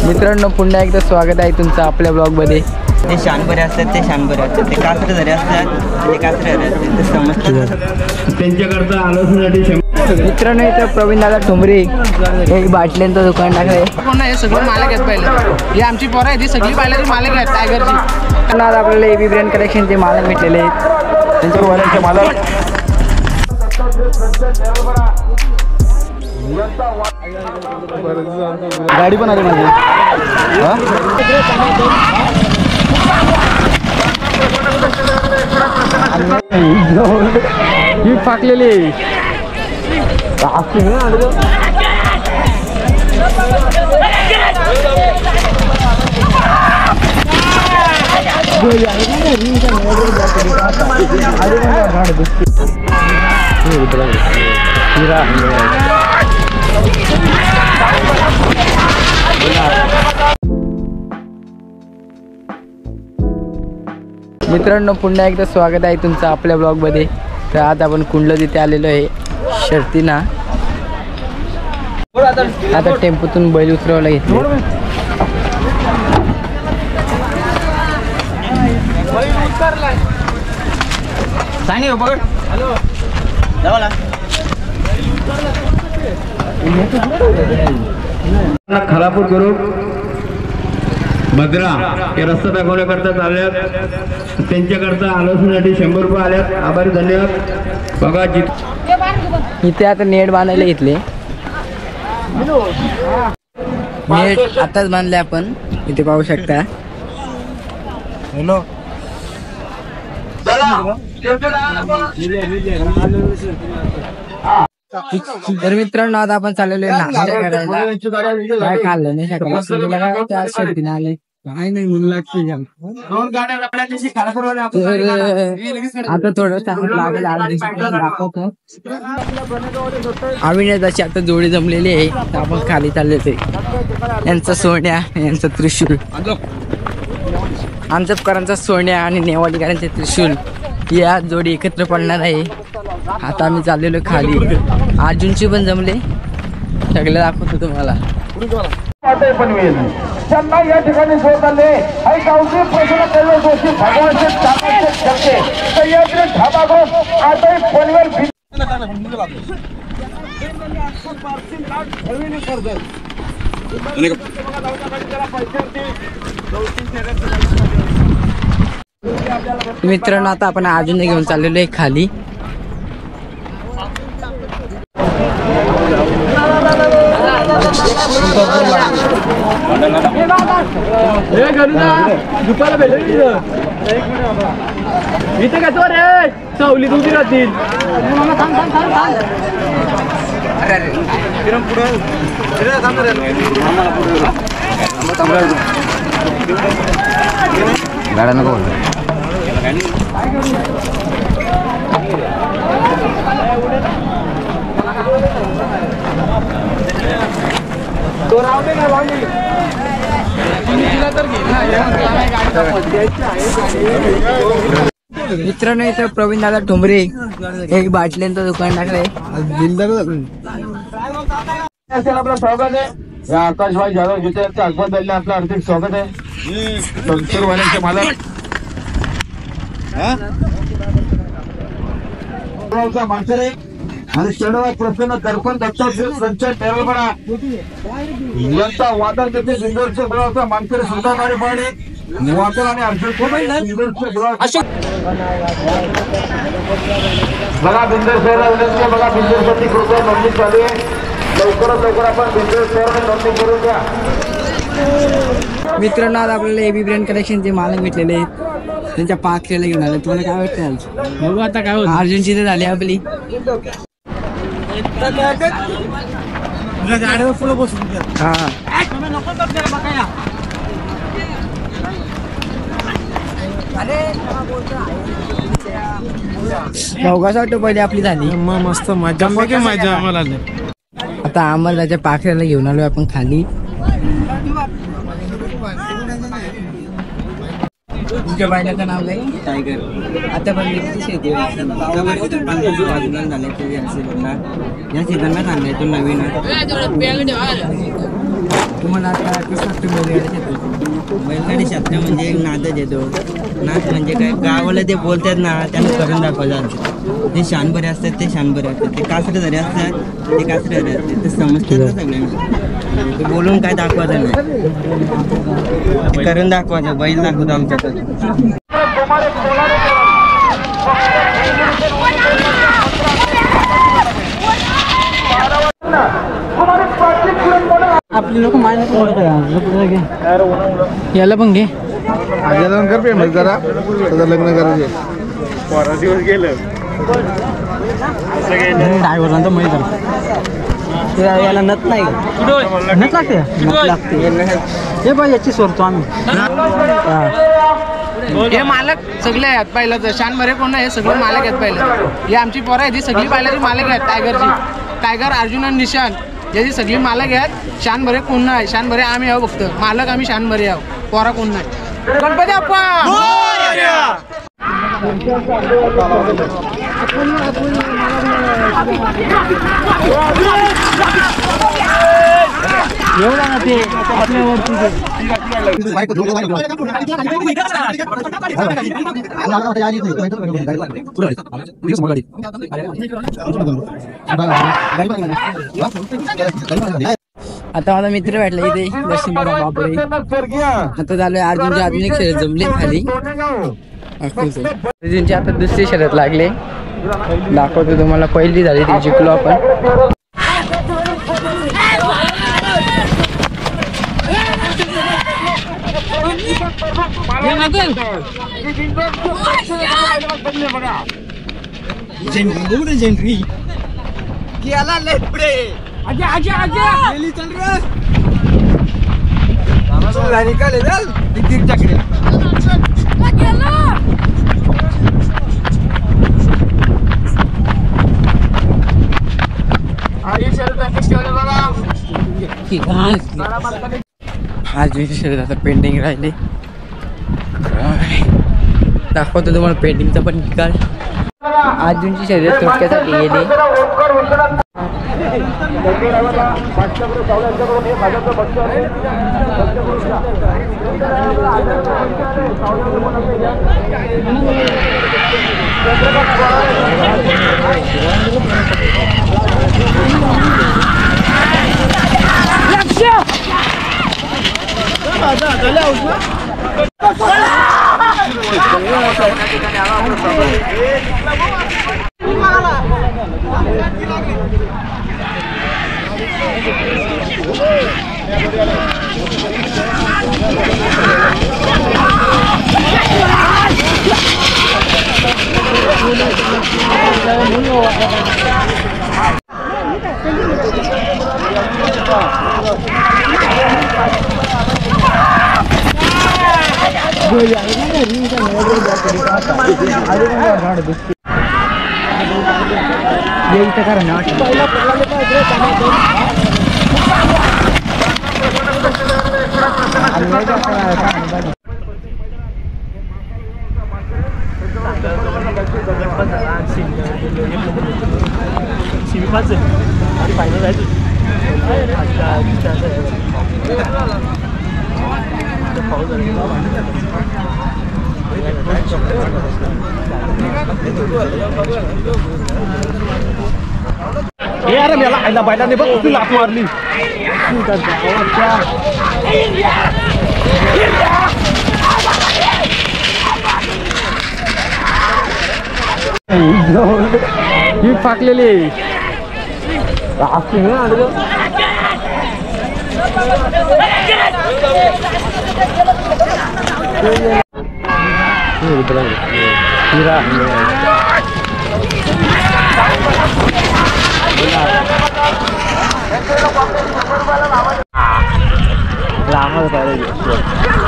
मित्रांनो पुन्हा एकदा स्वागत आहे तुमचं आपल्या ब्लॉगमध्ये। ते शानबरे असतात, ते शानबरे असतात, ते कासरे झरे असतात, ते कासरे झरे असतात, ते समजतात त्यांच्याकरता आलोचण्यासाठी। मित्रांनो इथं प्रवीण दादा ठोंबरे एक बाटल्यांचं दुकान टाकलंय। हे सगळं मालक आहेत पहिले, ही आमची पोरं आहे, ती सगळी पाहिल्याची मालक आहेत टायगरची। आज आपल्याला एबी ब्रँड कलेक्शनचे मालक भेटलेले आहेत, त्यांच्या पोरांचे मालक। गाडी पण आली माझी ही फाकलेली मित्रांनो पुन्हा एकदा स्वागत आहे तुमचं आपल्या ब्लॉगमध्ये। तर आज आपण कुंडलं तिथे आलेलो आहे शर्तीना। आता टेम्पोतून बैल उतरवायला घेतले। खलापूर करू भद्रा हे रस्ता दाखवण्याकरता चालल्यात, त्यांच्याकरता आलोचण्यासाठी 100 रुपये आल्यात। आभारी, धन्यवाद। बघा इथे आता नेट बांधायला घेतले। नेट आताच बांधले आपण, इथे पाहू शकता। हॅलो तर मित्रांनो आता आपण चाललेलो आहे नाश्ता करायला। काय खाल्लं नाही शर्तीने आले काय नाही म्हणून लागते। आता थोडं दाखवतो अविनाशाची आता जोडी जमलेली आहे। तर आपण खाली चालले ते यांचा सोन्या, यांचा त्रिशूल, आमचपकरांचा सोन्या आणि नेवाडीकरांचे त्रिशूल या जोडी एकत्र पडणार आहे। आता आम्ही चाललेलो खाली, अर्जुनची पण जमले, सगळं दाखवतो तुम्हाला। त्यांना या ठिकाणी जोड आले आणि गावचे प्रश्न केले जोशी भगवानचे चाकाचे चलते सह्याद्री ढाबागृह आताही पनवेल मित्रांनो आता आपण अर्जुन घेऊन चाललेलो आहे खाली। इथे काय तो रे सावली तुमची राहतील। गाड्या नको मित्रांनो इथं प्रवीण दादा ठोंबरे एक बाटल्यांचं दुकान टाकलंय। आपलं स्वागत आहे। आकाशभाई जाधव जिथे अकबर आपलं हार्दिक स्वागत आहे। संतूरवाल्यांचे मालक माणसरे आणि शनिवार प्रसन्न दर्पण दत्तात्रय संचय टेरलपणा यांचा वादन करते सिंदूरचे गुलाबचा मानकरी सुलतान पाणी वाकर आणि अर्जुन बघा बिंदर शहर बघा बिंदर साठी कृपया नोंदणी चालू आहे। लवकरात लवकर आपण बिंदर शहर नोंदणी करून द्या। मित्रांनो आज आपल्याला एबी ब्रँड कलेक्शनचे मालक भेटलेले आहेत, त्यांच्या पाखरेला घेऊन आले। तुम्हाला काय वाटतं आज? बघू आता काय होतं। अर्जुनची तर झाली आपली। हा भोगास वाटतो पहिले आपली झाली मस्त मजा मजा आम्हाला। आता आम्हाला त्याच्या पाखऱ्याला घेऊन आलो आपण खाली। तुमच्या बायलाचं नाव काय? टायगर। आता पण शेती बाजूला झाले ते या सीझनला सांगायचं नवीन तुम्हाला आता कसं वाटतं बैलगाडी क्षेत्र? बैलगाडी क्षेत्र म्हणजे एक नादच येतो. नाद म्हणजे काय, गावाला ते बोलतात ना त्यांना करून दाखवतात. ते शानबरे असतात ते शानबरे असतात, ते कासरे जरी असतात ते कासरे जरी असतात, ते समजतात ना सगळ्यांना. ते बोलून काय दाखवायचं नाही, करून दाखवायचं. बैल दाखवतो आमच्याकडे. आपली लोक याला पण घे. जरा लग्न करायचे ड्रायव्हरला तर माहिती याला नत नाही, नत लागते, नत लागते. हे बघ याची सोडतो आम्ही. हे मालक सगळे आहेत पहिलं. शानभरे कोण नाही, हे सगळे मालक आहेत पहिलं. हे आमची पोरं आहेत, ही सगळी बैलाची मालक आहेत. टायगरची, टायगर, अर्जुन आणि निशान याची सगळी मालक आहेत. शानभरे कोण नाही, शानभरे आम्ही आहो फक्त. मालक आम्ही शानभरे आहो, पोरा कोण नाही. गणपती बाप्पा एवढा ना ते आपल्यावरती आता माझा मित्र भेटला इथे दर्शन करा बापरे. आता झालोय अर्जुनची अजून एक शर्यत जमले खाली. अर्जुनची आता दुसरी शर्यत लागले, दाखवतो तुम्हाला. पहिली झाली ती जिंकलो आपण. अर्जुनची शर्यत आता पेंडिंग राहिली, दाखवतो तुम्हाला पेंडिंगचा पण निकाल. अर्जुनची शर्यत थोडक्यासाठी गेली. अरे मला खायला बैलाने बघ तू लात मारली. ही फाकलेली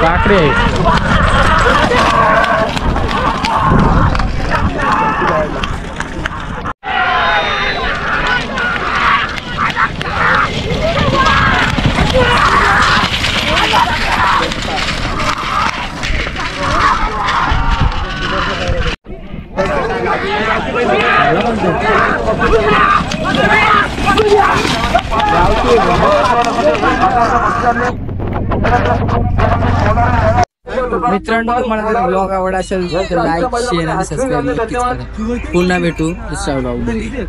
काकडे गावठी मित्रांनो, तुम्हाला जर ब्लॉग आवडला असेल तर लाईक, शेअर आणि सबस्क्राईब नक्कीच करा. पुन्हा भेटू दुसऱ्या ब्लॉग मध्ये.